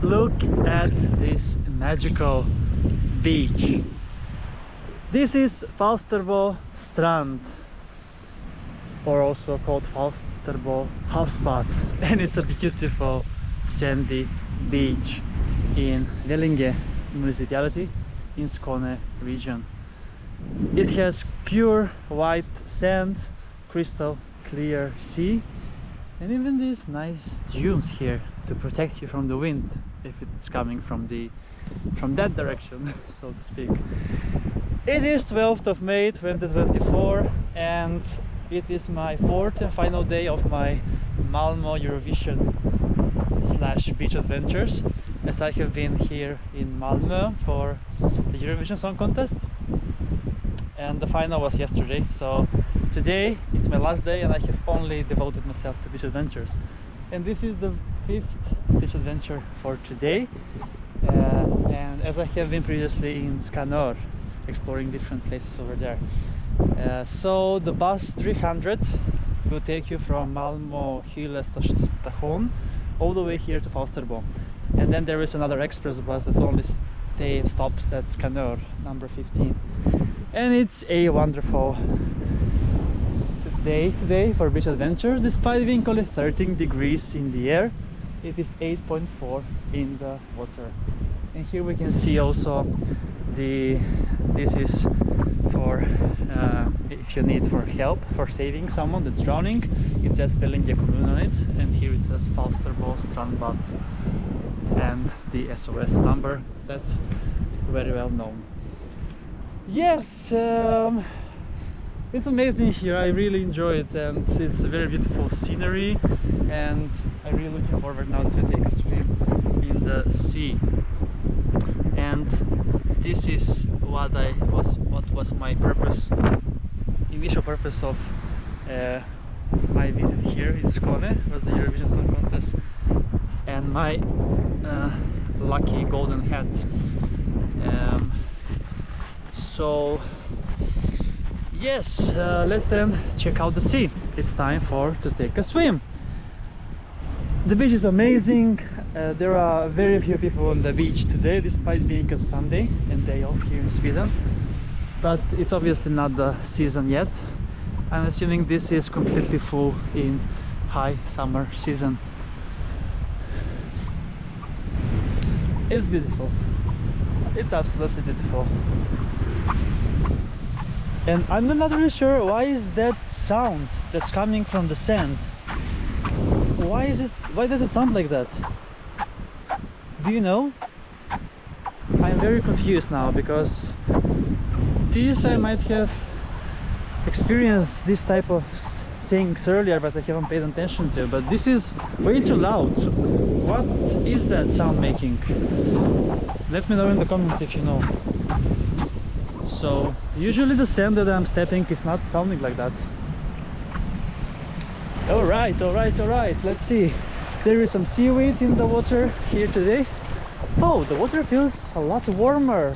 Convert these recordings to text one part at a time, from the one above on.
Look at this magical beach. This is Falsterbo Strand, or also called Falsterbo Havsbad, and it's a beautiful sandy beach in Vellinge municipality in Skåne region. It has pure white sand, crystal clear sea, and even these nice dunes here to protect you from the wind if it's coming from that direction, so to speak. It is 12th of May 2024, and it is my fourth and final day of my Malmö Eurovision / Beach Adventures, as I have been here in Malmö for the Eurovision Song Contest, and the final was yesterday. So today it's my last day, and I have only devoted myself to beach adventures. And this is the 5th beach adventure for today. And as I have been previously in Skanör, exploring different places over there. So the bus 300 will take you from Malmö Hylte station all the way here to Falsterbo. And then there is another express bus that only stops at Skanör, number 15. And it's a wonderful day today for beach adventures. Despite being only 13 degrees in the air, it is 8.4 in the water. And here we can see also this is for if you need for help for saving someone that's drowning. It says Vellinge kommun on it, and here it says Falsterbo Strandbad and the SOS number. That's very well known. Yes, it's amazing here. I really enjoy it, and it's a very beautiful scenery, and I'm really looking forward now to take a swim in the sea. And this is what was my purpose, initial purpose of my visit here in Skåne, was the Eurovision Song Contest and my lucky golden hat. So yes, let's then check out the sea. It's time to take a swim. The beach is amazing. There are very few people on the beach today, despite being a Sunday and day off here in Sweden. But it's obviously not the season yet. I'm assuming this is completely full in high summer season. It's beautiful. It's absolutely beautiful. And I'm not really sure why is that sound that's coming from the sand. Why does it sound like that? Do you know? I'm very confused now, because this I might have experienced this type of things earlier, but I haven't paid attention to. But this is way too loud. What is that sound making? Let me know in the comments if you know. So usually the sand that I'm stepping is not sounding like that. All right. Let's see. There is some seaweed in the water here today. Oh, the water feels a lot warmer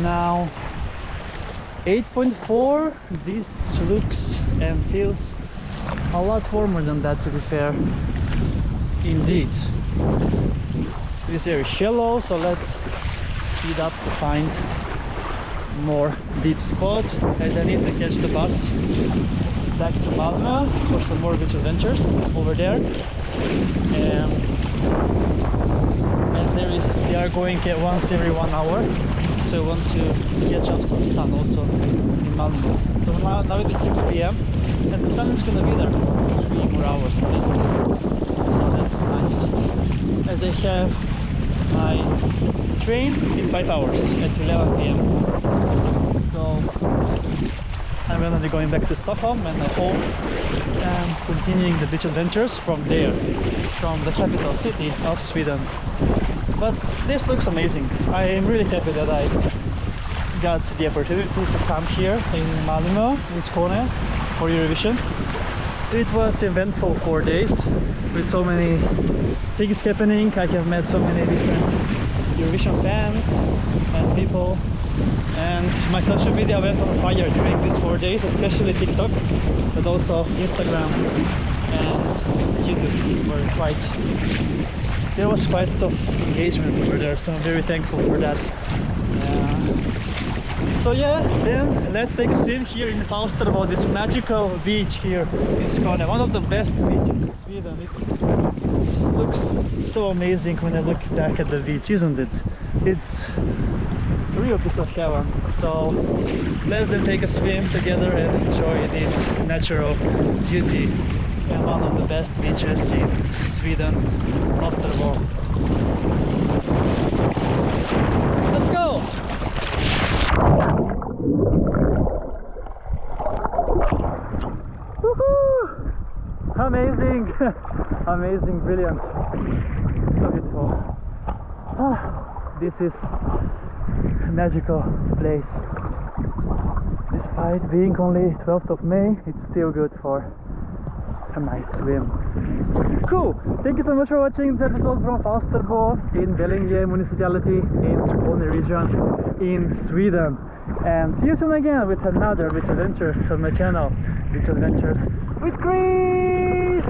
now. 8.4. This looks and feels a lot warmer than that, to be fair. Indeed. This area is shallow, so let's speed up to find more deep spot, as I need to catch the bus back to Malmö for some more beach adventures over there. As they are going once every 1 hour, so I want to catch up some sun also in Malmö. So now it is 6 p.m. and the sun is gonna be there for 3 more hours at least. So that's nice, as I have my train in 5 hours at 11 p.m. So I'm gonna be going back to Stockholm and home and continuing the beach adventures from there, from the capital city of Sweden. But this looks amazing. I am really happy that I got the opportunity to come here in Malmö, in Skåne, for Eurovision. It was eventful 4 days with so many things happening. I have met so many different Eurovision fans and people, and my social media went on fire during these 4 days, especially TikTok, but also Instagram and YouTube were there was quite of engagement over there, so I'm very thankful for that. So yeah, then let's take a swim here in Falsterbo, this magical beach here in Skåne, one of the best beaches in Sweden. It looks so amazing when I look back at the beach, isn't it? It's a real piece of heaven. So let's then take a swim together and enjoy this natural beauty and one of the best beaches in Sweden, Falsterbo. Let's go! Woohoo! Amazing! Amazing, brilliant. So beautiful. This is a magical place. Despite being only 12th of May, it's still good for a nice swim. Cool! Thank you so much for watching this episode from Falsterbo in Vellinge municipality in Skåne region in Sweden. And see you soon again with another beach adventures on my channel, Beach Adventures with Chris!